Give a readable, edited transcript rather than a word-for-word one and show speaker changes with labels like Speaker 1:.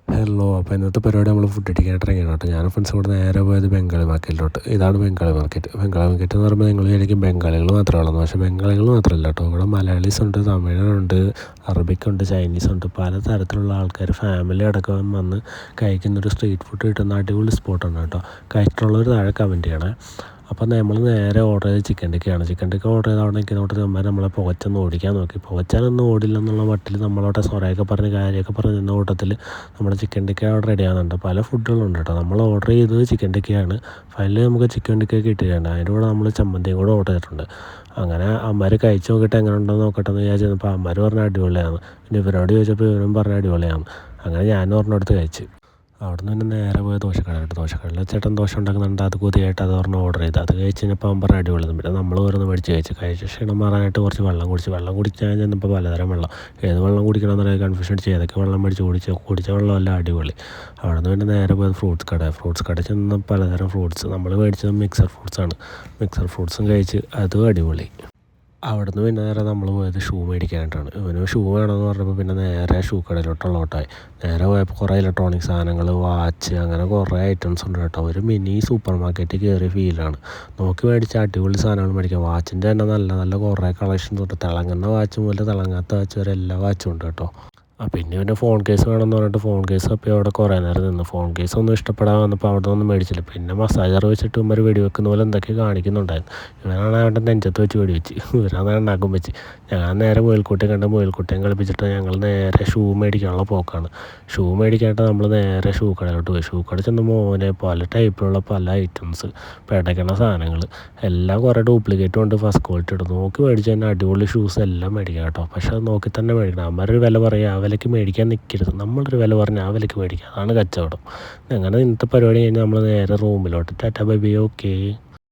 Speaker 1: Hello, അപ്പോൾ ഇന്നത്തെ പരിപാടി നമ്മൾ ഫുഡ് അടിക്കാനായിട്ട് ഇറങ്ങിയാണ് കേട്ടോ. ഞാനും ഫ്രണ്ട്സും കൂടെ നേരെ പോയത് ബംഗാളി മാർക്കറ്റിലോട്ട്. ഇതാണ് ബംഗാളി മാർക്കറ്റ്. ബംഗാളി മാർക്കറ്റ് എന്ന് പറയുമ്പോൾ നിങ്ങൾ ശരിക്കും ബംഗാളികൾ മാത്രമേ ഉള്ളൂ. പക്ഷേ ബംഗാളികൾ മാത്രമല്ല കേട്ടോ, ഇവിടെ മലയാളീസ് ഉണ്ട്, തമിഴരുണ്ട്, അറബിക്കുണ്ട്, ചൈനീസ് ഉണ്ട്. പല തരത്തിലുള്ള ആൾക്കാർ ഫാമിലി അടക്കം വന്ന് കഴിക്കുന്നൊരു സ്ട്രീറ്റ് ഫുഡ് കിട്ടുന്ന അടിപൊളി സ്പോട്ടാണ് കേട്ടോ. കഴിച്ചിട്ടുള്ളവർ താഴെ കമൻറ്റ് ചെയ്യണേ. അപ്പോൾ നമ്മൾ നേരെ ഓർഡർ ചെയ്ത് ചിക്കൻ ടിക്കയാണ്. ചിക്കൻ ടിക്ക ഓർഡർ ചെയ്ത് അവിടെ നിൽക്കുന്നോട്ട് നമ്മളെ പുകച്ചൊന്ന് ഓടിക്കാൻ നോക്കി. പുകച്ചാനൊന്നും ഓടില്ല എന്നുള്ള മട്ടിൽ നമ്മളവിടെ സൊറയൊക്കെ പറഞ്ഞ് കാര്യമൊക്കെ പറഞ്ഞ് നിന്ന കൂട്ടത്തിൽ നമ്മുടെ ചിക്കൻ ടിക്ക അവിടെ റെഡി ആകുന്നുണ്ട്. പല ഫുഡുകളുണ്ട് കേട്ടോ. നമ്മൾ ഓർഡർ ചെയ്തത് ചിക്കൻ ടിക്കയാണ്. ഫൈനലി നമുക്ക് ചിക്കൻ ടിക്ക കിട്ടിയിട്ടുണ്ട്. അതിൻ്റെ കൂടെ നമ്മൾ ചമ്മന്തിയും കൂടെ ഓർഡർ ചെയ്തിട്ടുണ്ട്. അങ്ങനെ അമ്മമാർ കഴിച്ച് നോക്കിയിട്ട് എങ്ങനെ ഉണ്ടെന്ന് നോക്കട്ടെ എന്ന് വിചാരിച്ചപ്പോൾ അമ്മമാർ പറഞ്ഞ അടിപൊളിയാണ്. പിന്നെ ഇവരോട് ചോദിച്ചപ്പോൾ ഇവരും പറഞ്ഞ അടിപൊളിയാണ്. അങ്ങനെ ഞാനും ഒരെണ്ണമെടുത്ത് കഴിച്ച്. അവിടെ നിന്ന് പിന്നെ നേരെ പോയ ദോശക്കടയിലോട്ട്. ദോശക്കടയിൽ ചേട്ടൻ ദോശ ഉണ്ടാക്കുന്നുണ്ട്. അത് കൊതിയായിട്ട് അത് ഒരെണ്ണം ഓർഡർ ചെയ്ത് അത് കഴിച്ച് കഴിഞ്ഞപ്പോൾ അവൻ പറഞ്ഞ അടിപൊളിയാണ്. പിന്നെ നമ്മൾ ഓരോന്ന് കഴിച്ച ക്ഷീണം മാറാനായിട്ട് കുറച്ച് വെള്ളം കുടിച്ചാൽ ചെന്നപ്പോൾ പലതരം വെള്ളം, ഏത് വെള്ളം കുടിക്കണമെന്ന് കൺഫ്യൂഷൻ അടിച്ച് ഏതൊക്കെ വെള്ളം മേടിച്ച് കുടിച്ച വെള്ളമല്ല അടിപൊളി. അവിടെ നിന്ന് പിന്നെ നേരെ പോയത് ഫ്രൂട്ട്സ് കട ചെന്ന് പലതരം ഫ്രൂട്ട്സ് നമ്മൾ മേടിച്ചത് മിക്സർ ഫ്രൂട്ട്സും കഴിച്ച് അതും അടിപൊളി. അവിടുന്ന് പിന്നെ നേരെ നമ്മൾ പോയത് ഷൂ മേടിക്കാനായിട്ടാണ്. ഇവന് ഷൂ വേണമെന്ന് പറഞ്ഞപ്പോൾ പിന്നെ നേരെ ഷൂ കടയിലോട്ടുള്ള ഓട്ടമായി. നേരെ പോയപ്പോൾ കുറേ ഇലക്ട്രോണിക് സാധനങ്ങൾ, വാച്ച്, അങ്ങനെ കുറേ ഐറ്റംസ് ഉണ്ട് കേട്ടോ. ഒരു മിനി സൂപ്പർ മാർക്കറ്റിൽ കയറിയ ഫീലാണ്. നോക്കി മേടിച്ച അടിപൊളി സാധനങ്ങൾ മേടിക്കാം. വാച്ചിൻ്റെ തന്നെ നല്ല നല്ല കുറേ കളക്ഷൻസ് ഉണ്ട്. തിളങ്ങുന്ന വാച്ച് മുതൽ തിളങ്ങാത്ത വാച്ച് വരെ എല്ലാ വാച്ചും ഉണ്ട് കേട്ടോ. പിന്നെ ഫോൺ കേസ് വേണമെന്ന് പറഞ്ഞിട്ട് ഫോൺ കേസ് അപ്പോൾ അവിടെ കുറേ നേരം നിന്ന്. ഫോൺ കേസ് ഒന്നും ഇഷ്ടപ്പെടാൻ വന്നപ്പോൾ അവിടെ ഒന്നും മേടിച്ചില്ല. പിന്നെ മസാജർ വെച്ചിട്ട് ഇവന്മാർ വെടിവെക്കുന്ന പോലെ എന്തൊക്കെ കാണിക്കുന്നുണ്ടായിരുന്നു. ഇവനാണ് അവൻ്റെ നെഞ്ചത്ത് വെച്ച് വെടിവെച്ച്, ഇവരാണ് ഉണ്ടാക്കും വെച്ച്. ഞാൻ നേരെ മുയൽക്കുട്ടിയും കളിപ്പിച്ചിട്ട് ഞങ്ങൾ നേരെ ഷൂ മേടിക്കാനുള്ള പോക്കാണ്. ഷൂ മേടിക്കാനായിട്ട് നമ്മൾ നേരെ ഷൂ കടയിലോട്ട് പോയി. ഷൂ കട ചെന്ന് മോനെ പല ടൈപ്പിലുള്ള പല ഐറ്റംസ്, പിടയ്ക്കണ സാധനങ്ങൾ എല്ലാം കുറേ ഡ്യൂപ്ലിക്കേറ്റും ഉണ്ട്, ഫസ്റ്റ് ക്വാളിറ്റി ഉണ്ട്. നോക്കി മേടിച്ച് തന്നെ അടിപൊളി ഷൂസ് എല്ലാം മേടിക്കാം കേട്ടോ. പക്ഷേ അത് നോക്കി തന്നെ മേടിക്കണം. അവന്മാരൊരു വില പറയുക, ആ വിലയ്ക്ക് മേടിക്കാൻ നിൽക്കരുത്. നമ്മളൊരു വില പറഞ്ഞാൽ ആ വിലയ്ക്ക് മേടിക്കുക, അതാണ് കച്ചവടം. അങ്ങനെ ഇന്നത്തെ പരിപാടി കഴിഞ്ഞ് നമ്മൾ നേരെ റൂമിലോട്ട്. Tata bye bye, okay.